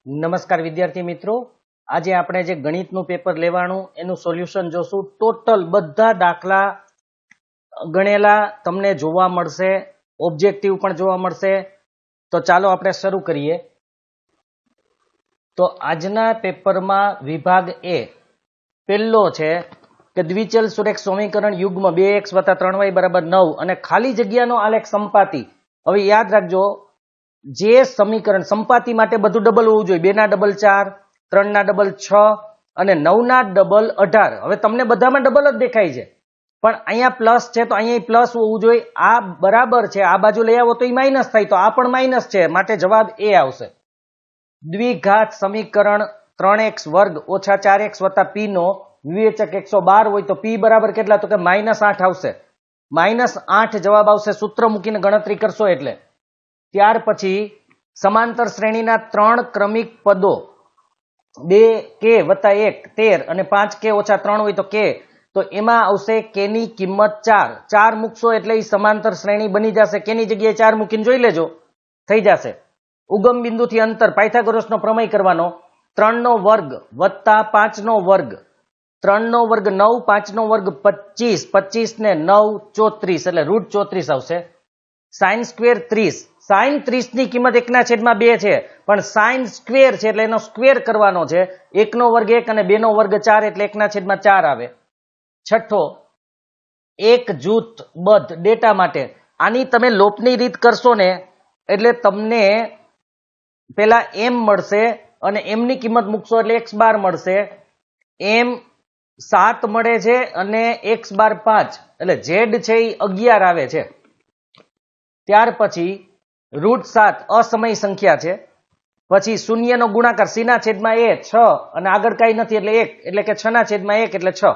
નમસ્કાર વિદ્યાર્થી મિત્રો, આજે આપણે જે ગણિતનું પેપર લેવાનું એનું સોલ્યુશન જોશું. ટોટલ બધા દાખલા ગણેલા તમને જોવા મળશે, ઓબ્જેક્ટિવ પણ જોવા મળશે. તો ચાલો આપણે શરૂ કરીએ. તો આજના પેપરમાં વિભાગ એ પહેલો છે કે દ્વિચલ સુરેખ સમીકરણ યુગ્મ 2x + 3y = 9 અને ખાલી જગ્યાનો આલેખ સંપાતી. હવે યાદ રાખજો, જે સમીકરણ સંપાતી માટે બધું ડબલ હોવું જોઈએ. 2 ના ડબલ 4, 3 ના ડબલ 6 અને 9 ના ડબલ 18. હવે તમને બધામાં ડબલ જ દેખાય છે, પણ અહીંયા પ્લસ છે તો અહીંયા પ્લસ હોવું જોઈએ. આ બરાબર છે, આ બાજુ લઈ આવો તો એ માઇનસ થાય, તો આ પણ માઇનસ છે, માટે જવાબ એ આવશે. દ્વિઘાત સમીકરણ 3x² - 4x + p નો વિવેચક 112 હોય તો p બરાબર કેટલા? તો કે -8 આવશે. -8 જવાબ આવશે. સૂત્ર મૂકીને ગણતરી કરશો એટલે. ત્યાર પછી સમાંતર શ્રેણીના 3 ક્રમિક પદો 2k + 1 13 અને 5k - 3 હોય તો k, તો એમાં આવશે k ની કિંમત 4. 4 મૂકશો એટલે એ સમાંતર શ્રેણી બની જશે. k ની જગ્યાએ 4 મૂકીને જોઈ લેજો, થઈ જશે. ઉગમ બિંદુથી અંતર પાયથાગોરસનો પ્રમેય કરવાનો. 3 નો વર્ગ વત્તા 5 નો વર્ગ. 3 નો વર્ગ 9, 5 નો વર્ગ 25, 25 ને 9 34, એટલે √34 આવશે. sin square 30. sin 30 ની કિંમત 1/2 છે, પણ sin સ્ક્વેર છે એટલે એનો સ્ક્વેર કરવાનો છે. 1 નો વર્ગ 1 અને 2 નો વર્ગ 4 એટલે 1/4 આવે. છઠ્ઠો, એક જૂથ બદ્ધ ડેટા માટે આની તમે લોપની રીત કરશો ને એટલે તમને પેલા m મળશે અને m ની કિંમત મૂકશો એટલે x બાર મળશે. m 7 મળે છે અને x બાર 5, એટલે z છે એ 11 આવે છે. ત્યાર પછી √7 અસમય સંખ્યા છે. પછી શૂન્યનો ગુણાકાર c ના છેદમાં a 6 અને આગળ કઈ નથી એટલે 1, એટલે કે 6 ના છેદમાં 1 એટલે 6.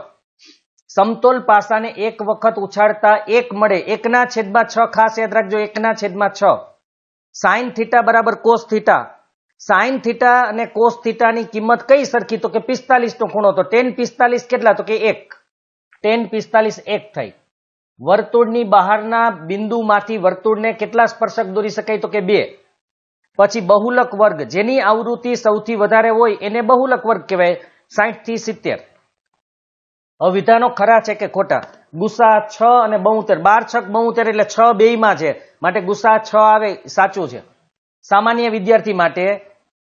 સમતોલ પાસાને એક વખત ઉછાળતા 1 મળે. 1/6 ખાસ યાદ રાખજો, 1/6. sin θ = cos θ. sin θ અને cos θ ની કિંમત કઈ સરખી? તો કે 45 નો ખૂણો. તો tan 45 કેટલા? તો કે 1. tan 45 1 થાય. વર્તુળની બહારના બિંદુમાંથી વર્તુળને કેટલા સ્પર્શક દોરી શકાય? તો કે 2. પછી બહુલક વર્ગ, જેની આવૃત્તિ સૌથી વધારે હોય એને બહુલક વર્ગ કહેવાય, 60 થી 70. હવે વિધાનો ખરા છે કે ખોટા? ગુસા 6 અને 72, 12 6 72 એટલે 6 બેયમાં છે, માટે ગુસા 6 આવે, સાચું છે. સામાન્ય વિદ્યાર્થી માટે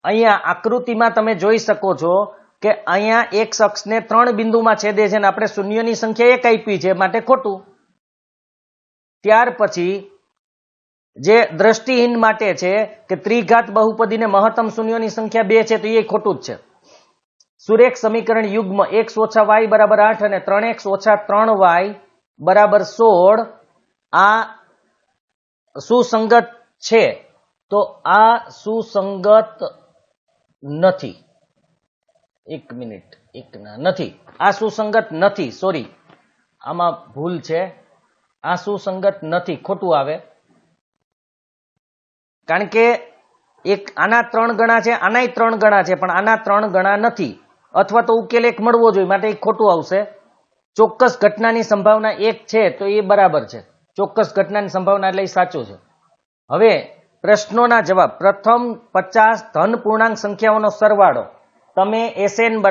અહીંયા આકૃતિમાં તમે જોઈ શકો છો કે અહીંયા એક અક્ષને 3 બિંદુમાં છેદે છે અને આપણે શૂન્યની સંખ્યા 1 આપી છે, માટે ખોટું. ત્યાર પછી જે દ્રષ્ટિહીન માટે છે કે ત્રિઘાત બહુપદીને મહત્તમ શૂન્યોની સંખ્યા 2 છે, તો એ ખોટું જ છે. સુરેખ સમીકરણ યુગ્મ x - y = 8 અને 3x - 3y = 16 આ સુસંગત છે, તો આ સુસંગત નથી. એક મિનિટ, નથી, આ સુસંગત નથી. સોરી, આમાં ભૂલ છે. આ સુસંગત નથી, ખોટું આવે. કારણ કે એક આના 3 ગણા છે, આનાય 3 ગણા છે, પણ આના 3 ગણા નથી. અથવા તો ઉકેલ 1 મળવો જોઈએ, માટે એ ખોટું આવશે. ચોક્કસ ઘટનાની સંભાવના 1 છે, તો એ બરાબર છે. ચોક્કસ ઘટનાની સંભાવના એટલે એ સાચું છે. હવે પ્રશ્નોના જવાબ. પ્રથમ 50 ધન પૂર્ણાંક સંખ્યાઓનો સરવાળો તમે Sn =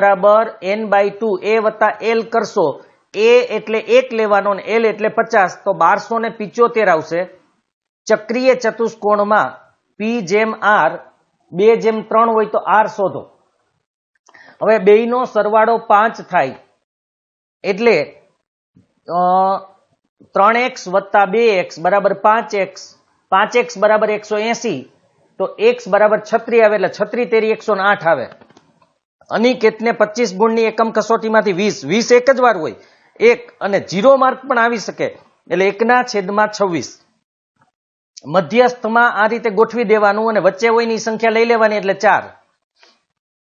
n/2 a + l કરશો. a એટલે 1 લેવાનો અને l એટલે 50, તો 1275 આવશે. ચક્રીય ચતુષ્કોણમાં p/r 2/3 હોય તો r શોધો. હવે બેયનો સરવાળો 5 થાય એટલે 3x + 2x = 5x, 5x = 180, તો x = 36 આવે, એટલે 36 તેરી 108 આવે. અનિકેતને 25 ગુણની એકમ કસોટીમાંથી 20 એક જ વાર હોય, 1 અને 0 માર્ક પણ આવી શકે, એટલે 1/26. મધ્યસ્થમાં આ રીતે ગોઠવી દેવાનું અને વચ્ચે હોય ની સંખ્યા લઈ લેવાની, એટલે 4.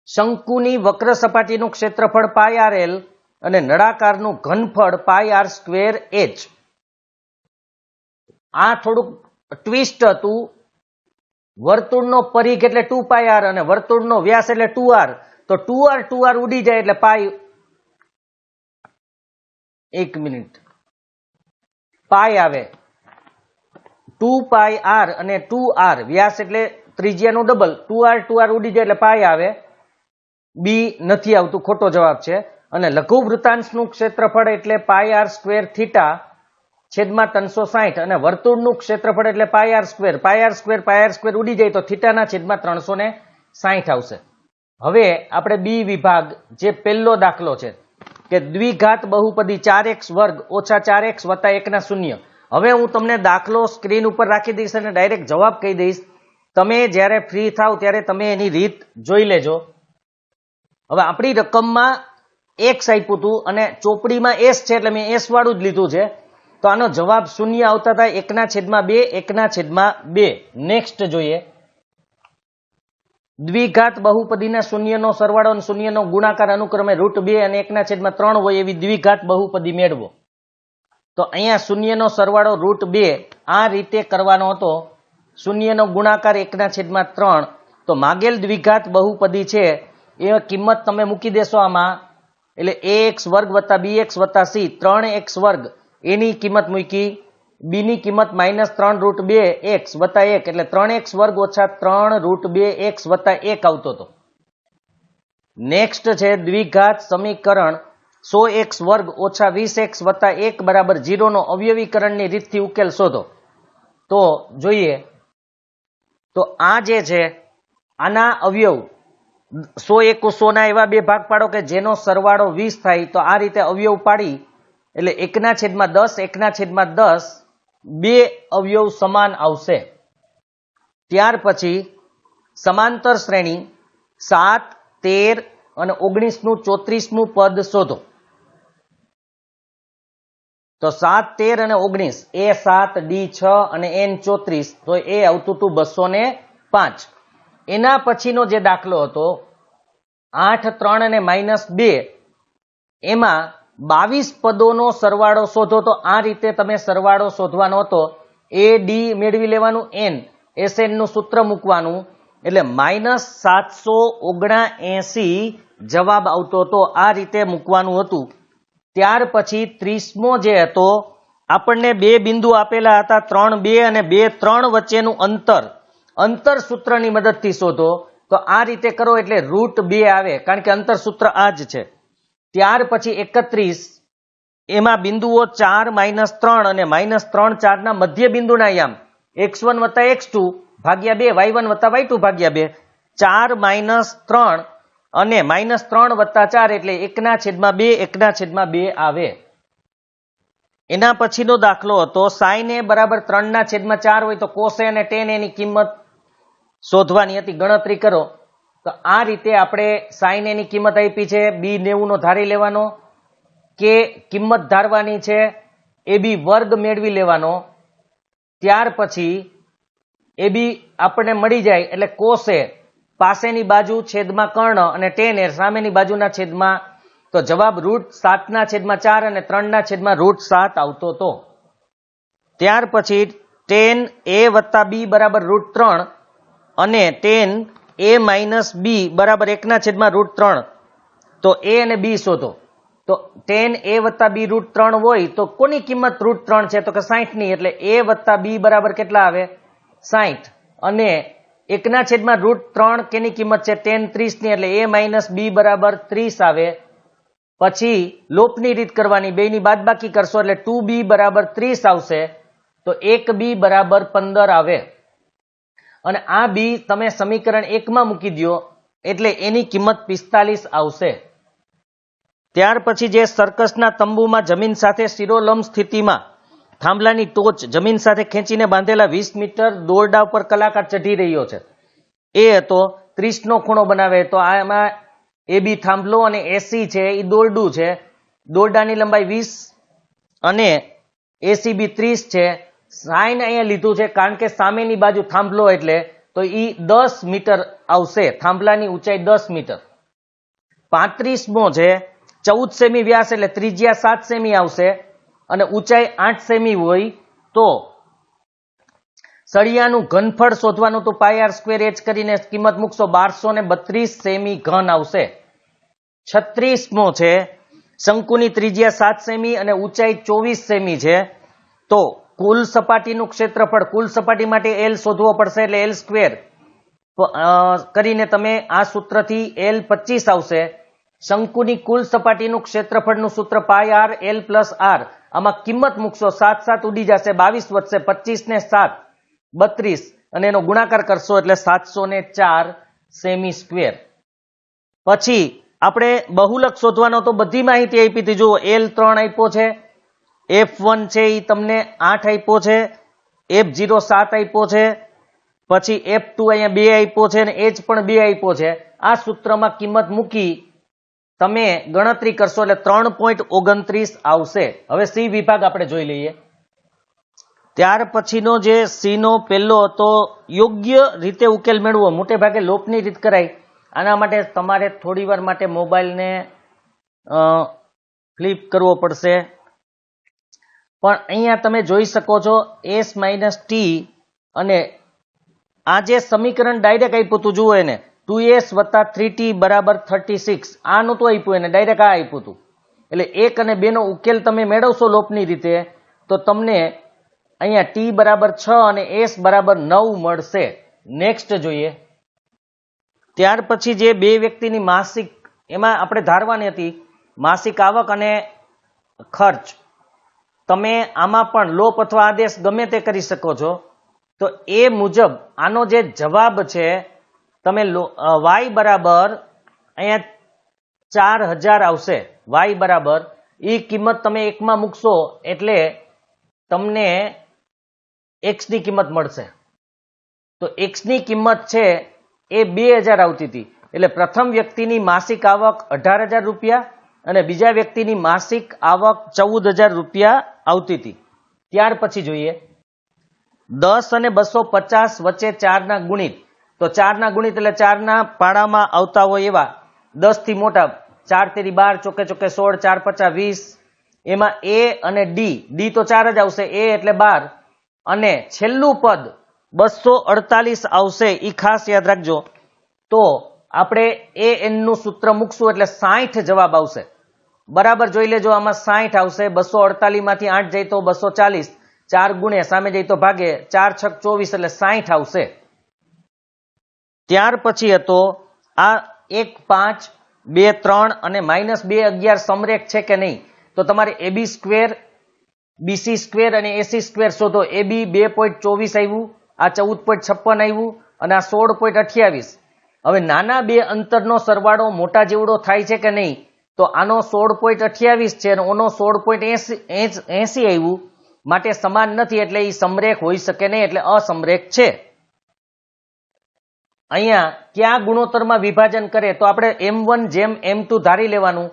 શંકુની વક્ર સપાટીનું ક્ષેત્રફળ πrl અને નળાકારનું ઘનફળ πr²h. આ થોડુંક ટ્વિસ્ટ હતું. વર્તુળનો પરિઘ એટલે 2πr અને વર્તુળનો વ્યાસ એટલે 2r, તો 2r ઉડી જાય એટલે પાઈ. એક મિનિટ, પાઈ આવે. 2πr અને 2r વ્યાસ એટલે ત્રિજ્યાનું ડબલ 2r ઉડી જાય એટલે પાય આવે, બી નથી આવતું, ખોટો જવાબ છે. અને લઘુ વૃત્તાંશનું ક્ષેત્રફળ એટલે પાય r સ્ક્વેર થીટા છેદમાં 360 અને વર્તુળનું ક્ષેત્રફળ એટલે પાય r સ્ક્વેર ઉડી જાય તો થીટાના છેદમાં 360 આવશે. હવે આપણે બી વિભાગ જે પહેલો દાખલો છે કે દ્વિઘાત બહુપદી 4x વર્ગ ઓછા 4x વત્તા 1 ના શૂન્ય. હવે હું તમને દાખલો સ્ક્રીન ઉપર રાખી દઈશ અને ડાયરેક્ટ જવાબ કહી દઈશ. તમે જ્યારે ફ્રી થાવ ત્યારે તમે એની રીત જોઈ લેજો. હવે આપણી રકમમાં x આપ્યું હતું અને ચોપડીમાં s છે એટલે મેં s વાળું જ લીધું છે, તો આનો જવાબ શૂન્ય આવતા થાય 1/2 1/2. નેક્સ્ટ જોઈએ, દ્વિઘાત બહુપદીના શૂન્યનો સરવાળો અને શૂન્યનો ગુણાકાર અનુક્રમે √2 અને 1/3 હોય એવી દ્વિઘાત બહુપદી મેળવો. તો અહીંયા શૂન્યનો સરવાળો √2 આ રીતે કરવાનો હતો, શૂન્યનો ગુણાકાર 1/3. તો માગેલ દ્વિઘાત બહુપદી છે એ કિંમત તમે મૂકી દેશો આમાં, એટલે ax વર્ગ વત્તા bx વત્તા c 3x વર્ગ એની કિંમત મૂકી, b ની કિંમત -3√2x વત્તા 1 એટલે 3x વર્ગ ઓછા 3√2x વત્તા 1 આવતો હતો. નેક્સ્ટ છે દ્વિઘાત સમીકરણ 100x વર્ગ ઓછા 20x વત્તા 1 બરાબર 0 નો અવયવીકરણની રીતથી ઉકેલ શોધો. તો જોઈએ, તો આ જે છે આના અવયવ 100 1 100 ના એવા બે ભાગ પાડો કે જેનો સરવાળો 20 થાય. તો આ રીતે અવયવ પાડી એટલે 1/10 1/10 બે અવયવ સમાન આવશે. ત્યાર પછી સમાંતર શ્રેણી 7 13 અને 19 નું 34મું પદ શોધો. તો 7 13 અને 19 એ 7 ડી 6 અને એન 34, તો એ આવતું હતું 205. એના પછીનો જે દાખલો હતો 8 3 અને -2 એમાં 22 પદોનો સરવાળો શોધો. તો આ રીતે તમે સરવાળો શોધવાનો હતો, એ ડી મેળવી લેવાનું, એન એસએન નું સૂત્ર મૂકવાનું એટલે -779 જવાબ આવતો હતો. આ રીતે મૂકવાનું હતું. ત્યાર પછી 30મો જે હતો, આપણને બે બિંદુ આપેલા હતા 3 2 અને 2 3 વચ્ચેનું અંતર સૂત્રની મદદથી શોધો. તો આ રીતે કરો એટલે √2 આવે, કારણ કે અંતર સૂત્ર આ જ છે. ત્યાર પછી 31 એમાં બિંદુઓ 4 -3 અને -3 4 ના મધ્ય બિંદુના યામ x1 વત્તા x2 ભાગ્યા 2 y1 વત્તા y2 ભાગ્યા 2 4 -3 અને -3 વત્તા 4 એટલે 1/2 1/2 આવે. એના પછીનો દાખલો હતો sin a બરાબર 3/4 હોય તો cos a અને tan a ની કિંમત શોધવાની હતી, ગણતરી કરો. તો આ રીતે આપણે sin a ની કિંમત આપી છે, b90 નો ધારી લેવાનો, કે કિંમત ધારવાની છે, ab વર્ગ મેળવી લેવાનો. ત્યાર પછી ab આપણને મળી જાય એટલે cos a પાસેની બાજુ છેદમાં કર્ણ અને tan a સામેની બાજુના છેદમાં, તો જવાબ √7/4 અને 3/7 આવતો હતો. ત્યાર પછી tan a વત્તા b બરાબર √3 અને tan a માઇનસ બી બરાબર 1/3. તો a અને b શોધો. તો tan a વત્તા b √3 હોય તો કોની કિંમત √3 છે? તો કે 60 ની, એટલે a વત્તા b બરાબર કેટલા આવે? 60. અને 1/√3 કેની કિંમત છે? tan 30 ની, એટલે a માઇનસ b બરાબર 30 આવે. પછી લોપની રીત કરવાની, બેની બાદબાકી કરશો એટલે 2b બરાબર 30 આવશે. તો 1b બરાબર 15 આવે. અને આ બી તમે સમીકરણ 1 માં મૂકી દો એટલે એની કિંમત 45 આવશે. ત્યાર પછી જે સર્કસના તંબુમાં જમીન સાથે શિરોલંબ સ્થિતિમાં થાંભલાની ટોચ જમીન સાથે ખેંચીને બાંધેલા 20 મીટર દોરડા ઉપર કલાકાર ચઢી રહ્યો છે, એ હતો 30 નો ખૂણો બનાવે. તો આમાં એ બી થાંભલો અને એસી છે એ દોરડું છે, દોરડાની લંબાઈ 20 અને એસીબી 30 છે. સાઈન અહીંયા લીધું છે કારણ કે સામેની બાજુ થાંભલો એટલે, તો ઈ 10 મીટર આવશે, થાંભલાની ઊંચાઈ 10 મીટર. 35મો છે 14 સેમી વ્યાસ એટલે ત્રિજ્યા 7 સેમી આવશે અને ઊંચાઈ 8 સેમી હોય તો સળિયાનું ઘનફળ શોધવાનું તો πr² h કરીને કિંમત મૂકશો 1232 સેમી ઘન આવશે. 36મો છે શંકુની ત્રિજ્યા 7 સેમી અને ઊંચાઈ 24 સેમી છે, તો કુલ સપાટીનું ક્ષેત્રફળ, કુલ સપાટી માટે L શોધવો પડશે એટલે L². કરીને તમે આ સૂત્રથી L 25 આવશે. શંકુની કુલ સપાટીનું ક્ષેત્રફળનું સૂત્ર પાઈ આર L પ્લસ આર. આમાં કિંમત મૂકશો 7 7 ઉડી જશે, 22 વધશે, 25 ને 7 32 અને એનો ગુણાકાર કરશો એટલે 704 સેમી સ્ક્વેર. પછી આપણે બહુલક શોધવાનો તો બધી માહિતી આપી હતી. જુઓ L3 આપ્યો છે, F1 છે એ તમને 8 આપ્યો છે, F0 7 આપ્યો છે, પછી F2 અહીંયા 2 આપ્યો છે અને H પણ 2 આપ્યો છે. આ સૂત્રમાં કિંમત મૂકી તમે ગણતરી કરશો એટલે 3.29 આવશે. હવે સી વિભાગ આપણે જોઈ લઈએ. ત્યાર પછીનો જે સી નો પહેલો હતો, યોગ્ય રીતે ઉકેલ મેળવો. મોટે ભાગે લોપની રીત કરાય. આના માટે તમારે થોડી વાર માટે મોબાઈલને ફ્લિપ કરવો પડશે. પણ અહીંયા તમે જોઈ શકો છો s માઇનસ ટી અને આ જે સમીકરણ ડાયરેક્ટ આપ્યું હતું, જુઓ એને 2s વત્તા 3t બરાબર 36. આ નહોતું આપ્યું એને, ડાયરેક્ટ આ આપ્યું હતું. એટલે 1 અને 2 નો ઉકેલ તમે મેળવશો લોપની રીતે તો તમને અહીંયા t બરાબર 6 અને s બરાબર 9 મળશે. નેક્સ્ટ જોઈએ. ત્યાર પછી જે બે વ્યક્તિની માસિક, એમાં આપણે ધારવાની હતી માસિક આવક અને ખર્ચ. તમે આમાં પણ લોપ અથવા આદેશ ગમે તે કરી શકો છો. તો એ મુજબ આનો જે જવાબ છે તમે y બરાબર અહીંયા 4000 આવશે. y બરાબર એ કિંમત તમે એકમાં મૂકશો એટલે તમને x ની કિંમત મળશે. તો x ની કિંમત છે એ 2000 આવતી હતી. એટલે પ્રથમ વ્યક્તિની માસિક આવક 18000 રૂપિયા અને બીજા વ્યક્તિની માસિક આવક 14000 રૂપિયા આવતી હતી. ત્યાર પછી જોઈએ 10 અને 250 વચ્ચે 4 ના ગુણિત. તો 4 ના ગુણિત એટલે 4 ના પાડામાં આવતા હોય એવા 10 થી મોટા, 4 તેરી 12, ચોકે ચોકે 16, 4 પચા 20. એમાં a અને d તો 4 જ આવશે, a એટલે 12 અને છેલ્લું પદ 248 આવશે. એ ખાસ યાદ રાખજો. તો આપણે an નું સૂત્ર મૂકશું એટલે 60 જવાબ આવશે. બરાબર જોઈ લેજો, આમાં 60 આવશે. 248 માંથી 8 જાય તો 240, 4 ગુણ્યા સામે જાય તો ભાગે, 4 છક 24 એટલે 60 આવશે. ત્યાર પછી હતો આ 1 5 2 3 અને -2 11 સમરેખ છે કે નહીં. તો તમારે ab સ્ક્વેર, bc સ્ક્વેર અને ac સ્ક્વેર શોધો. ab 2.24 આવ્યું, આ 14.56 આવ્યું અને આ 16.28. હવે નાના બે અંતરનો સરવાળો મોટા જેવડો થાય છે કે નહીં. તો આનો 16.28 છે અને ઓનો 16.80 આવ્યું, માટે સમાન નથી એટલે એ સમરેખ હોઈ શકે નહીં, એટલે અસમરેખ છે. અહીંયા ક્યાં ગુણોત્તરમાં વિભાજન કરે તો આપણે m1 જેમ m2 ધારી લેવાનું.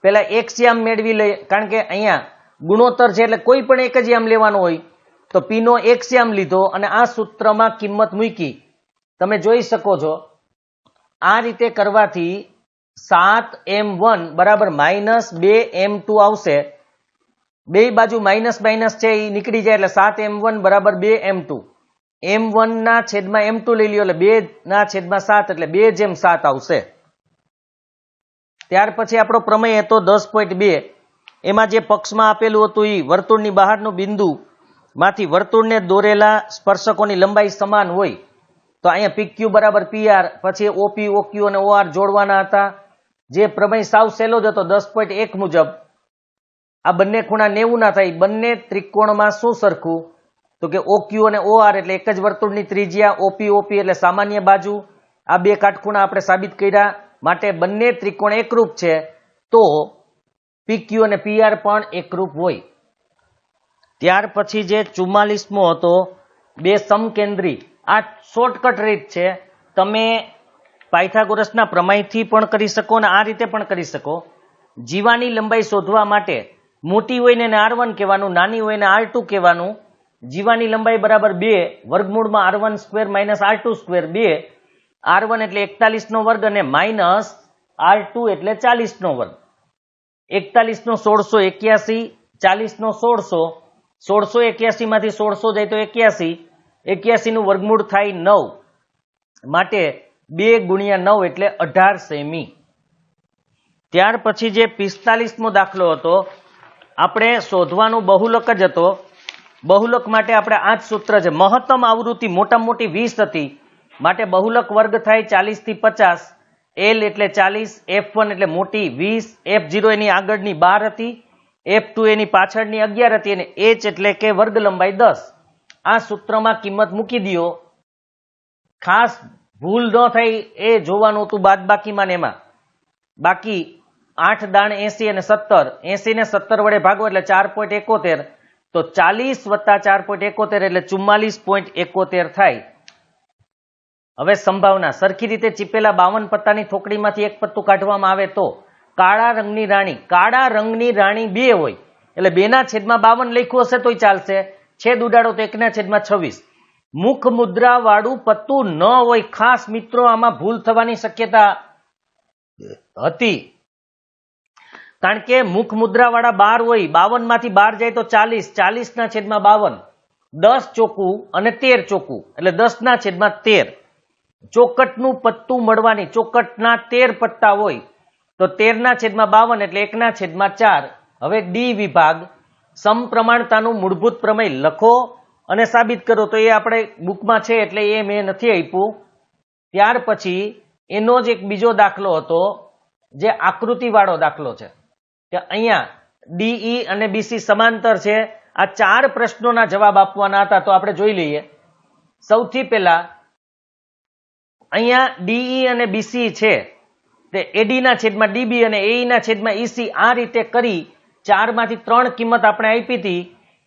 પહેલા એક યામ મેળવી લઈએ, કારણ કે અહીંયા ગુણોત્તર છે એટલે કોઈ પણ એક જ યામ લેવાનો હોય. તો p નો એક યામ લીધો અને આ સૂત્રમાં કિંમત મૂકી. તમે જોઈ શકો છો આ રીતે કરવાથી 7m1 બરાબર -2m2 આવશે. બે બાજુ માઇનસ માઇનસ છે એ નીકળી જાય એટલે 7m1 બરાબર 2m2. m1 ના છેદમાં m2 લઈ લ્યો એટલે 2 ના છેદમાં 7 એટલે 2/7 આવશે. ત્યાર પછી આપણો પ્રમેય હતો 10.2. એમાં જે પક્ષમાં આપેલું હતું એ વર્તુળની બહારનું બિંદુ માંથી વર્તુળને દોરેલા સ્પર્શકોની લંબાઈ સમાન હોય. તો અહીંયા PQ બરાબર PR, પછી OP, OQ અને OR જોડવાના હતા. જે પ્રમેય સાવ સહેલો જ હતો 10.1 મુજબ. આ બંને ખૂણા 90 ના થાય. બંને ત્રિકોણમાં શું સરખું? તો કે OQ અને OR એટલે એક જ વર્તુળની ત્રિજ્યા, OP એટલે સામાન્ય બાજુ. આ બે કાટખૂણા આપણે સાબિત કર્યા, માટે બંને ત્રિકોણ એકરૂપ છે. તો PQ અને PR પણ એકરૂપ હોય. ત્યાર પછી જે 44મો હતો બે સમકેન્દ્રી. આ શોર્ટકટ રીત છે. તમે પાયથાગોરસના પ્રમેયથી પણ કરી શકો અને આ રીતે પણ કરી શકો. જીવાની લંબાઈ શોધવા માટે મોટી હોય ને R1 કહેવાનું, નાની હોય ને R2 કહેવાનું. જીવાની લંબાઈ બરાબર 2 વર્ગમૂળમાં R1 square minus R2 square 2. R1 એટલે 41 નો વર્ગ અને માઇનસ R2 એટલે 40 નો વર્ગ. 41 નો 1681, 40 નો 1600. 1681 માંથી 1600 જાય તો 81. 81 નું વર્ગમૂળ થાય 9. માટે 2 ગુણ્યા 9 એટલે 18 સેમી. ત્યાર પછી જે 45મો દાખલો હતો, આપણે શોધવાનું બહુલક જ હતો. બહુલક માટે આપણે આ જ સૂત્ર છે. મહત્તમ આવૃત્તિ મોટામાં મોટી 20 હતી. માટે બહુલક વર્ગ થાય 40 થી 50. L એટલે 40, F1 એટલે મોટી 20, F0 એની આગળની 12 હતી, F2 એની પાછળની 11 હતી અને H એટલે કે વર્ગ લંબાઈ 10. આ સૂત્રમાં કિંમત મૂકી દો. ખાસ ભૂલ ન થાય એ જોવાનું હતું બાદબાકીમાં ને એમાં. બાકી 8 દાણ 80 અને 17, 80 ને 17 વડે ભાગો એટલે 4.71, તો 40 વત્તા 4.71 એટલે 44.71 થાય. હવે સંભાવના સરખી રીતે ચીપેલા 52 પત્તાની થોકડીમાંથી એક પત્તું કાઢવામાં આવે તો કાળા રંગની રાણી 2 હોય એટલે 2/52 લખ્યું હશે તોય ચાલશે. છેદ ઉડાડો તો 1/26. મુખ મુદ્રા વાળું પત્તું ન હોય. ખાસ મિત્રો આમાં ભૂલ થવાની શક્યતા હતી, કારણ કે મુખ મુદ્રા વાળા 12 હોય, 52 માંથી 12 જાય તો 40, 40/52, 10 ચોકું અને 13 ચોકું એટલે 10/13. ચોકટનું પત્તું મળવાની, ચોકટના 13 પત્તા હોય તો 13/52 એટલે 1/4. હવે ડી વિભાગ સમપ્રમાણતાનું મૂળભૂત પ્રમેય લખો અને સાબિત કરો. તો એ આપણે બુકમાં છે એટલે એ મેં નથી આપ્યું. ત્યાર પછી એનો જ એક બીજો દાખલો હતો જે આકૃતિવાળો દાખલો છે કે અહીંયા ડીઈ અને બીસી સમાંતર છે. આ 4 પ્રશ્નોના જવાબ આપવાના હતા તો આપણે જોઈ લઈએ. સૌથી પહેલા અહીંયા ડીઈ અને બીસી છે તે એડી ના છેદમાં ડીબી અને એઈ ના છેદમાં ઈસી આ રીતે કરી 4 માંથી 3 કિંમત આપણે આપી હતી.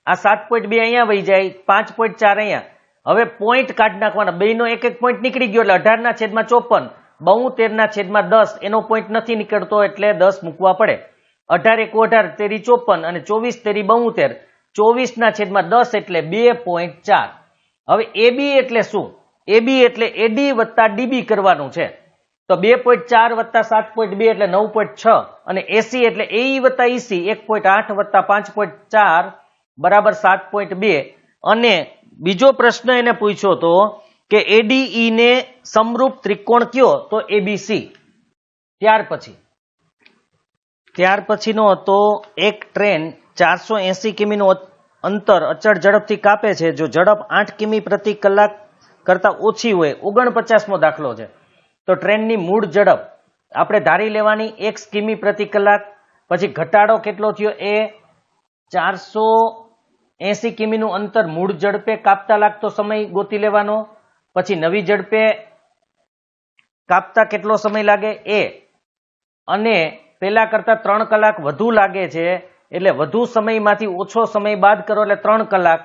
આ 7.2 અહીંયા વહી જાય, 5.4 અહીંયા. હવે પોઈન્ટ કાઢી નાખવાના, બેનો એક એક પોઈન્ટ નીકળી ગયો એટલે 18/54, 72/10 એનો પોઈન્ટ નથી નીકળતો એટલે 10 મૂકવા પડે. 18 × 18 તેરી 54 અને 24 તેરી 72, 24/10 એટલે 2.4. હવે એબી એટલે શું? એબી એટલે એડી વત્તા ડીબી કરવાનું છે. તો 2.4 વત્તા 7.2 એટલે 9.6 અને એસી એટલે એઈ વત્તા ઈસી 1.8 વત્તા 5.4 બરાબર 7.2. અને બીજો પ્રશ્ન એને પૂછ્યો તો કે એડીઈ ને સમરૂપ ત્રિકોણ કયો? તો એબીસી. ત્યાર પછીનો હતો એક ટ્રેન 480 કિમીનું અંતર અચળ ઝડપથી કાપે છે. જો ઝડપ 8 કિમી પ્રતિ કલાક કરતા ઓછી હોય. 49મો દાખલો છે. તો ટ્રેનની મૂળ ઝડપ આપણે ધારી લેવાની 1 કિમી પ્રતિ કલાક. પછી ઘટાડો કેટલો થયો? એ 480 કિમીનું અંતર મૂળ ઝડપે કાપતા લાગતો સમય ગોતી લેવાનો. પછી નવી ઝડપે કાપતા કેટલો સમય લાગે એ, અને પેલા કરતા 3 કલાક વધુ લાગે છે એટલે વધુ સમયમાંથી ઓછો સમય બાદ કરો એટલે 3 કલાક.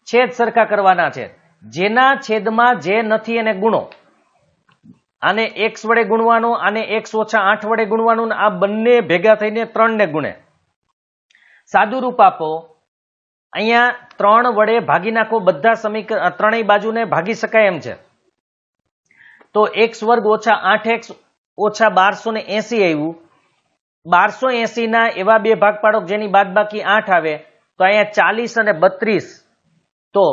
છેદ સરખા કરવાના છે. જેના છેદમાં જે નથી એને ગુણો. આને x વડે ગુણવાનો, આને x - 8 વડે ગુણવાનું, આ બંને ભેગા થઈને 3 ને ગુણે. સાદું રૂપ આપો. અહીંયા 3 વડે ભાગી નાખો. બધા સમીકરણ ત્રણેય બાજુને ભાગી શકાય એમ છે. તો x² - 8x - 1280 આવ્યું. 1280 ના એવા બે ભાગ પાડો જેની બાદબાકી 8 આવે. તો અહીંયા 40 અને 32, તો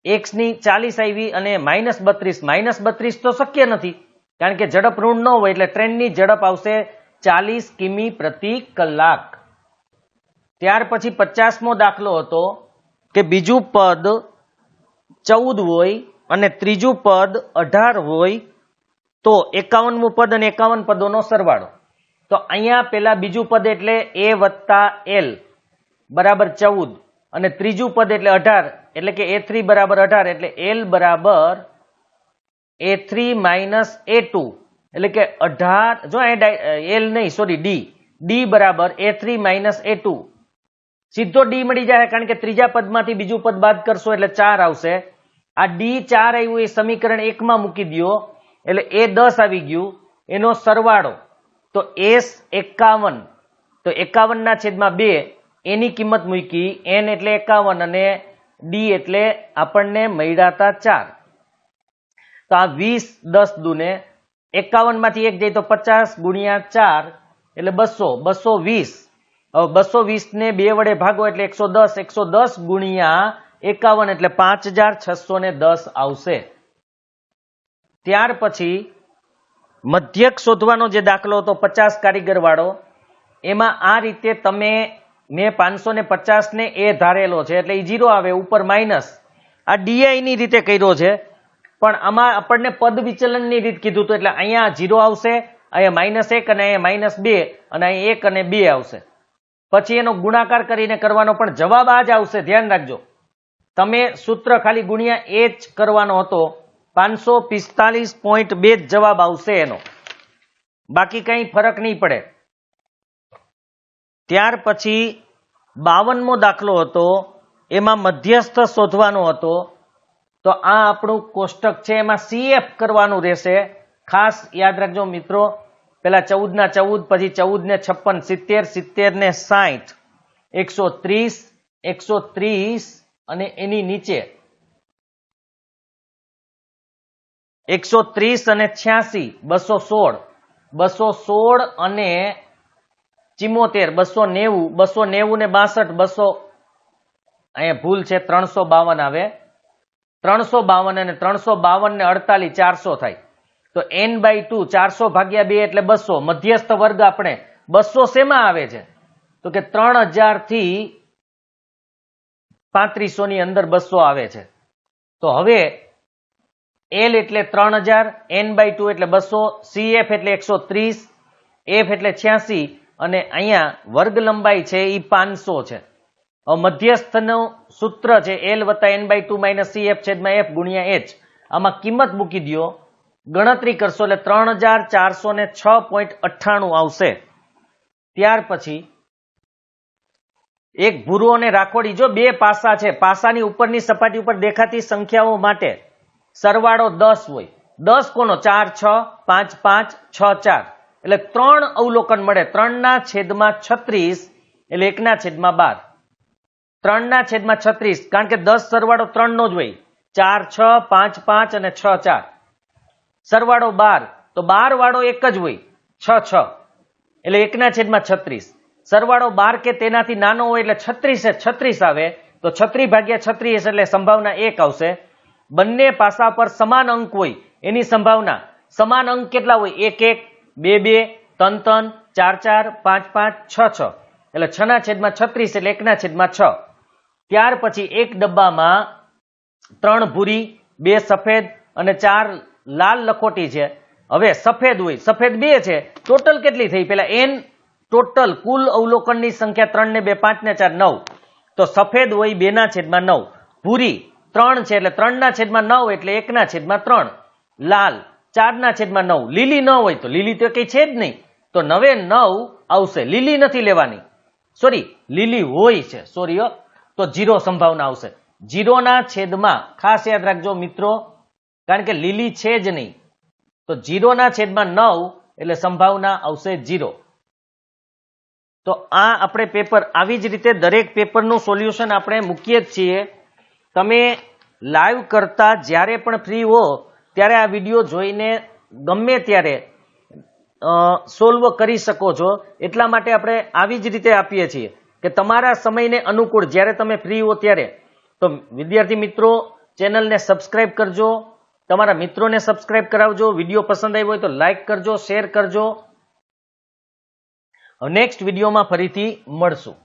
x ની 40 આવી અને -32. -32 તો શક્ય નથી કારણ કે ઝડપ ઋણ ન હોય એટલે ટ્રેનની ઝડપ આવશે 40 કિમી પ્રતિ કલાક. ત્યાર પછી 50મો દાખલો હતો કે બીજું પદ 14 હોય અને ત્રીજું પદ 18 હોય તો 51મું પદ અને 51 પદોનો સરવાળો. તો અહીંયા પેલા બીજું પદ એટલે a + l બરાબર 14 અને ત્રીજું પદ એટલે 18 એટલે કે a3 બરાબર 18 એટલે l બરાબર a3 - a2 એટલે કે 18. જો l નહીં, સોરી, d બરાબર a3 - a2. સીધો d મળી જાય કારણ કે ત્રીજા પદમાંથી બીજું પદ બાદ કરશો એટલે 4 આવશે. આ d4 આવ્યું એ સમીકરણ 1 માં મૂકી દો એટલે a10 આવી ગયું. એનો સરવાળો તો s51, તો 51/2 એની કિંમત મૂકી. n એટલે 51 અને d એટલે આપણને મળ્યા હતા 4. તો આ 20, 10 દુને 51 માંથી 1 જાય તો 50 ગુણ્યા 4 એટલે 200, 220. હવે 220 ને 2 વડે ભાગો એટલે 110, 110 ગુણ્યા 51 એટલે 5610 આવશે. ત્યાર પછી મધ્યક શોધવાનો જે દાખલો હતો 50 કારીગર વાળો, એમાં આ રીતે તમે મેં 550 ને એ ધારેલો છે એટલે એ 0 આવે, ઉપર માઇનસ. આ ડીઆઈ ની રીતે કર્યો છે પણ આમાં આપણને પદ વિચલનની રીત કીધું હતું, એટલે અહીંયા 0 આવશે, અહીંયા -1 અને અહીંયા -2 અને અહીંયા 1 અને 2 આવશે. પછી એનો ગુણાકાર કરીને કરવાનો, પણ જવાબ આ જ આવશે. ધ્યાન રાખજો, તમે સૂત્ર ખાલી ગુણ્યા h કરવાનો હતો, 545.2 જ જવાબ આવશે એનો, બાકી કઈ ફરક નહીં પડે. ત્યાર પછી 52મો દાખલો હતો, એમાં મધ્યસ્થ શોધવાનો હતો. તો આ આપણું કોષ્ટક છે, એમાં CF કરવાનું રહેશે. ખાસ યાદ રાખજો મિત્રો, પેલા 14 ના 14, પછી 14 ને 56, 70, 70 ને 60, 130, 130 અને એની નીચે 130 અને 86, 216, 216 અને 74, 290, 290 ને 62, 200, અહીંયા ભૂલ છે, 352 આવે, 352 અને 352 ને 48, 400 થાય. તો n/2, 400 ભાગ્યા 2 એટલે 200. મધ્યસ્થ વર્ગ આપણે 200 શેમાં આવે છે? તો કે 3000 થી 3500 ની અંદર 200 આવે છે. તો હવે L એટલે 3000, n/2 એટલે 200, CF એટલે 130, F એટલે 86 અને અહીંયા વર્ગ લંબાઈ છે એ 500 છે. મધ્યસ્થનું સૂત્ર છે L + n/2 - CF / F × H. આમાં કિંમત મૂકી દો, ગણતરી કરશો એટલે 3406.98 આવશે. ત્યાર પછી એક ભૂરો અને રાખોડી, જો બે પાસા છે, પાસાની ઉપરની સપાટી ઉપર દેખાતી સંખ્યાઓ માટે સરવાળો 10 હોય. 10 કોનો? 4, 6, 5, 5, 6, 4 એટલે 3 અવલોકન મળે. 3/36 એટલે 1/12. 3/36 કારણ કે 10 સરવાળો 3 નો જ હોય. 4, 6, 5, 5 અને 6, 4. સરવાળો 12 તો 12 વાળો એક જ હોય, 6, 6 એટલે 1/36. સરવાળો 12 કે તેનાથી નાનો હોય એટલે 36 આવે, તો 36/36 એટલે સંભાવના 1 આવશે. બંને પાસા પર સમાન અંક હોય એની સંભાવના, સમાન અંક કેટલા હોય? 1, 1, 2, 2, 3, 3, 4, 4, 5, 5, 6, 6 એટલે 6/36 એટલે 1/6. ત્યાર પછી એક ડબ્બામાં 3 ભૂરી, 2 સફેદ અને 4 લાલ લખોટી છે. હવે સફેદ હોય, સફેદ 2 છે, ટોટલ કેટલી થઈ? પેલા n ટોટલ કુલ અવલોકનની સંખ્યા 3 ને 2, 5 ને 4, 9. તો સફેદ હોય 2/9, ભૂરી 3 છે એટલે 3/9 એટલે 1/3, લાલ 4/9, લીલી ન હોય તો લીલી તો કઈ છે જ નહીં, તો 9 આવશે. લીલી નથી લેવાની, સોરી લીલી હોય છે, સોરી, તો 0 સંભાવના આવશે. 0/9 ખાસ યાદ રાખજો મિત્રો, કારણ કે લીલી છે જ નહીં, તો 0/9 એટલે સંભાવના આવશે 0. તો આ આપણે પેપર આવી જ રીતે દરેક પેપરનું સોલ્યુશન આપણે મૂકીએ જ છીએ. તમે લાઈવ કરતા જ્યારે પણ ફ્રી હો ત્યારે આ વિડીયો જોઈને ગમે ત્યારે સોલ્વ કરી શકો છો. એટલા માટે આપણે આવી જ રીતે આપીએ છીએ કે તમારા સમયને અનુકૂળ જ્યારે તમે ફ્રી હો ત્યારે. તો વિદ્યાર્થી મિત્રો, ચેનલને સબસ્ક્રાઇબ કરજો, તમારા મિત્રોને સબસ્ક્રાઇબ કરાવજો. વિડીયો પસંદ આવ્યો હોય તો લાઈક કરજો, શેર કરજો. નેક્સ્ટ વિડીયોમાં ફરીથી મળશું.